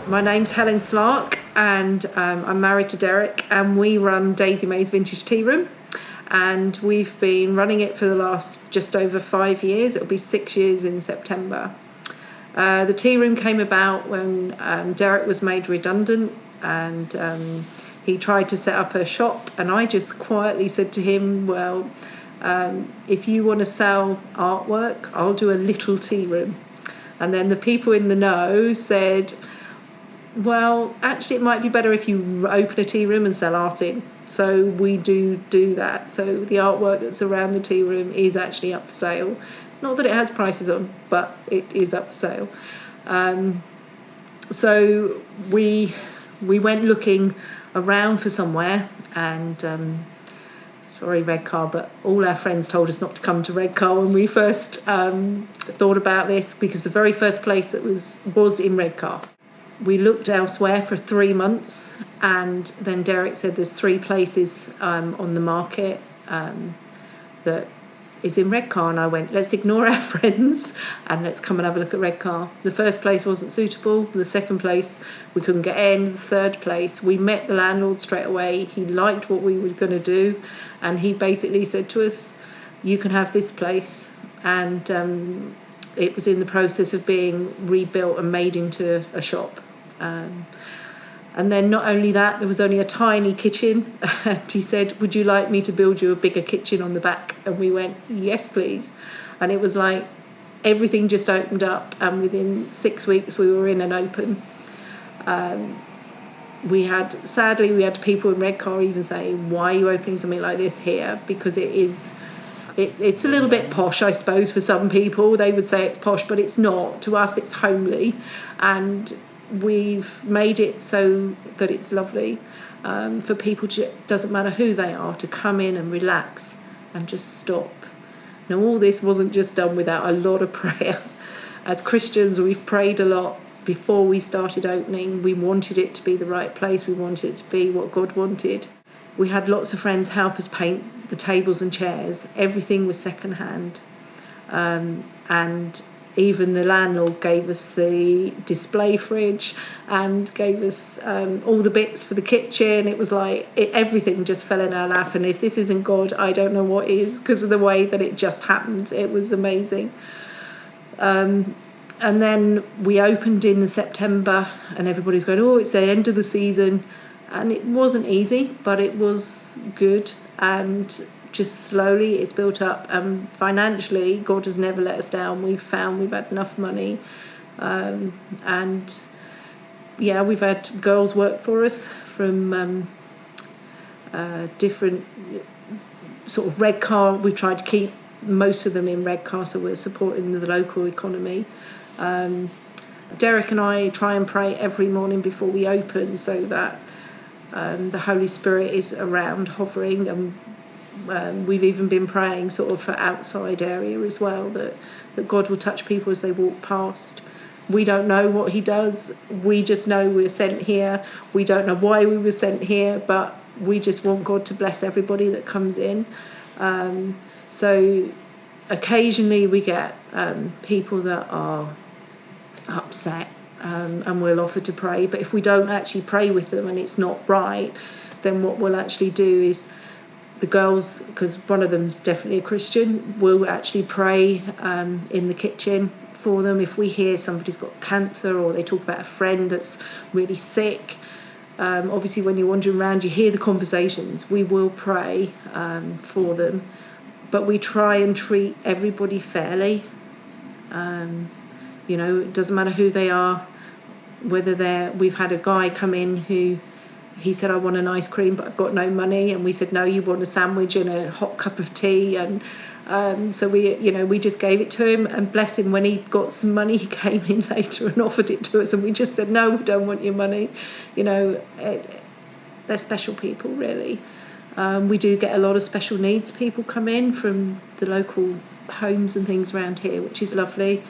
My name's Helen and I'm married to Derek, and we run Daisy May's Vintage Tea Room, and we've been running it for the last just over 5 years. It'll be 6 years in September. The tea room came about when Derek was made redundant, and he tried to set up a shop, and I just quietly said to him, well, if you want to sell artwork, I'll do a little tea room. And then the people in the know said, well, actually it might be better if you open a tea room and sell art in. So we do that. So the artwork that's around the tea room is actually up for sale. Not that it has prices on, but it is up for sale. So we went looking around for somewhere, and sorry Redcar, but all our friends told us not to come to Redcar when we first thought about this, because the very first place that was in Redcar. We looked elsewhere for 3 months, and then Derek said there's 3 places on the market that is in Redcar, and I went, let's ignore our friends and let's come and have a look at Redcar. The first place wasn't suitable, the second place we couldn't get in, the third place we met the landlord straight away. He liked what we were going to do, and he basically said to us, you can have this place. And it was in the process of being rebuilt and made into a shop. And then not only that, there was only a tiny kitchen, and he said, would you like me to build you a bigger kitchen on the back? And we went, yes please. And it was like everything just opened up, and within 6 weeks we were in and open. Sadly we had people in Redcar even say, why are you opening something like this here? Because it's a little bit posh, I suppose. For some people they would say it's posh, but it's not. To us it's homely, and we've made it so that it's lovely for people to, doesn't matter who they are, to come in and relax and just stop. Now all this wasn't just done without a lot of prayer. As Christians, we've prayed a lot before we started opening. We wanted it to be the right place. We wanted it to be what God wanted. We had lots of friends help us paint the tables and chairs. Everything was second hand, and even the landlord gave us the display fridge and gave us all the bits for the kitchen. It was like everything just fell in our lap, and if this isn't God, I don't know what is, because of the way that it just happened. It was amazing. And then we opened in September, and everybody's going, oh, it's the end of the season. And it wasn't easy, but it was good, and just slowly it's built up. Financially, God has never let us down. We've found we've had enough money, and yeah, we've had girls work for us from different sort of Redcar. We've tried to keep most of them in Redcar, so we're supporting the local economy. Derek and I try and pray every morning before we open, so that the Holy Spirit is around, hovering, and we've even been praying sort of for outside area as well, that God will touch people as they walk past. We don't know what he does. We just know we're sent here. We don't know why we were sent here, but we just want God to bless everybody that comes in. So occasionally we get people that are upset, and we'll offer to pray. But if we don't actually pray with them and it's not right, then what we'll actually do is the girls, because one of them's definitely a Christian, will actually pray in the kitchen for them. If we hear somebody's got cancer, or they talk about a friend that's really sick, obviously when you're wandering around you hear the conversations. We will pray for them, but we try and treat everybody fairly. It doesn't matter who they are, whether we've had a guy come in who, he said, I want an ice cream, but I've got no money. And we said, no, you want a sandwich and a hot cup of tea. And so we just gave it to him, and bless him, when he got some money, he came in later and offered it to us. And we just said, no, we don't want your money. They're special people, really. We do get a lot of special needs people come in from the local homes and things around here, which is lovely.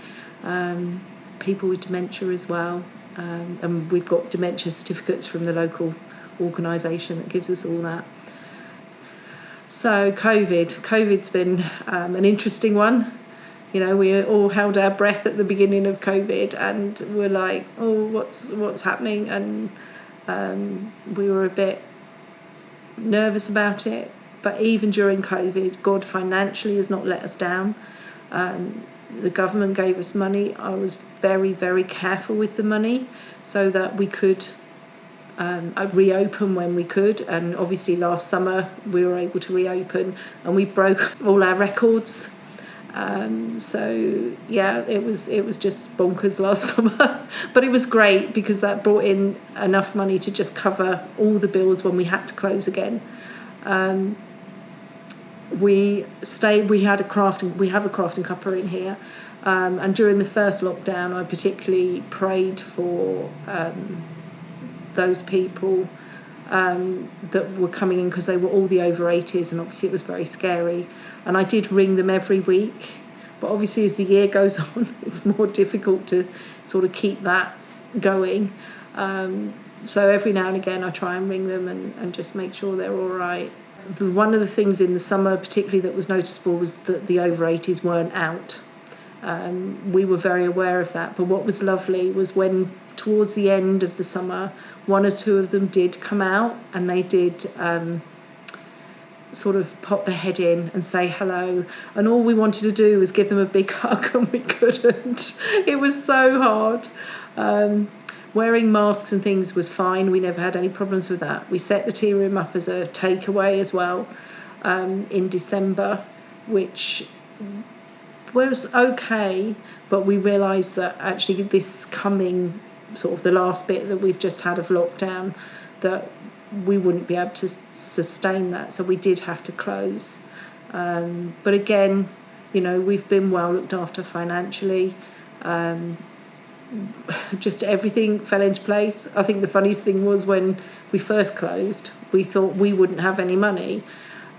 People with dementia as well. And we've got dementia certificates from the local organisation that gives us all that. So COVID's been an interesting one. We all held our breath at the beginning of COVID, and we're like, oh, what's happening? And we were a bit nervous about it. But even during COVID, God financially has not let us down. The government gave us money. I was very, very careful with the money so that we could reopen when we could. And obviously last summer we were able to reopen, and we broke all our records. So yeah, it was just bonkers last summer, but it was great because that brought in enough money to just cover all the bills when we had to close again. We have a crafting cuppa in here, and during the first lockdown I particularly prayed for those people that were coming in, because they were all the over 80s, and obviously it was very scary, and I did ring them every week. But obviously as the year goes on, it's more difficult to sort of keep that going, so every now and again I try and ring them and just make sure they're all right. One of the things in the summer particularly that was noticeable was that the over 80s weren't out. We were very aware of that, but what was lovely was when towards the end of the summer, one or two of them did come out, and they did sort of pop their head in and say hello, and all we wanted to do was give them a big hug, and we couldn't. It was so hard. Wearing masks and things was fine. We never had any problems with that. We set the tea room up as a takeaway as well in December, which was okay, but we realised that actually this coming sort of the last bit that we've just had of lockdown, that we wouldn't be able to sustain that, so we did have to close. But again, we've been well looked after financially. Just everything fell into place. I think the funniest thing was when we first closed, we thought we wouldn't have any money,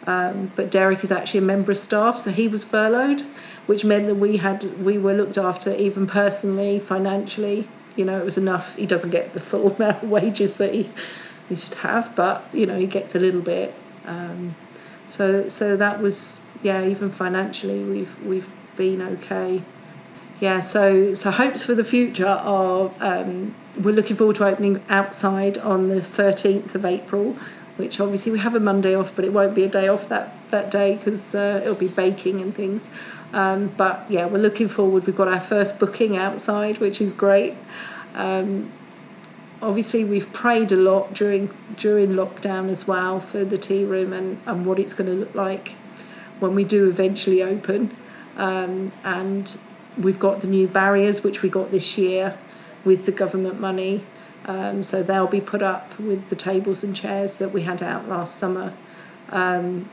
but Derek is actually a member of staff, so he was furloughed, which meant that we were looked after even personally, financially. It was enough. He doesn't get the full amount of wages that he should have, but he gets a little bit. So that was, even financially we've been okay. So hopes for the future are we're looking forward to opening outside on the 13th of April, which obviously we have a Monday off, but it won't be a day off that day because it'll be baking and things. But we're looking forward. We've got our first booking outside, which is great. Obviously we've prayed a lot during lockdown as well for the tea room and what it's going to look like when we do eventually open. And we've got the new barriers which we got this year with the government money, so they'll be put up with the tables and chairs that we had out last summer, and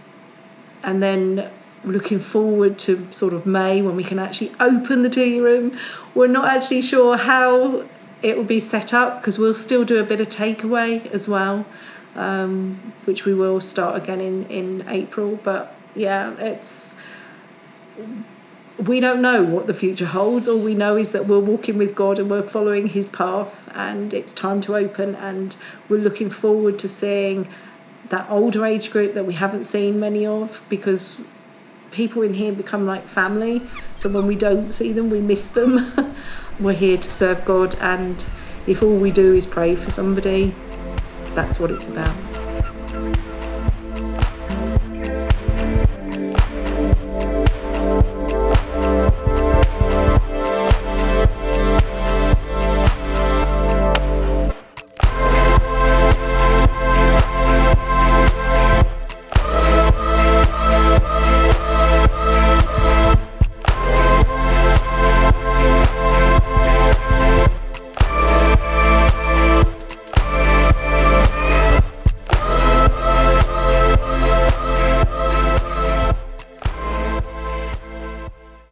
then looking forward to sort of May when we can actually open the tea room. We're not actually sure how it will be set up because we'll still do a bit of takeaway as well, which we will start again in April. But we don't know what the future holds. All we know is that we're walking with God and we're following his path, and it's time to open, and we're looking forward to seeing that older age group that we haven't seen many of, because people in here become like family, so when we don't see them we miss them. We're here to serve God, and if all we do is pray for somebody, that's what it's about.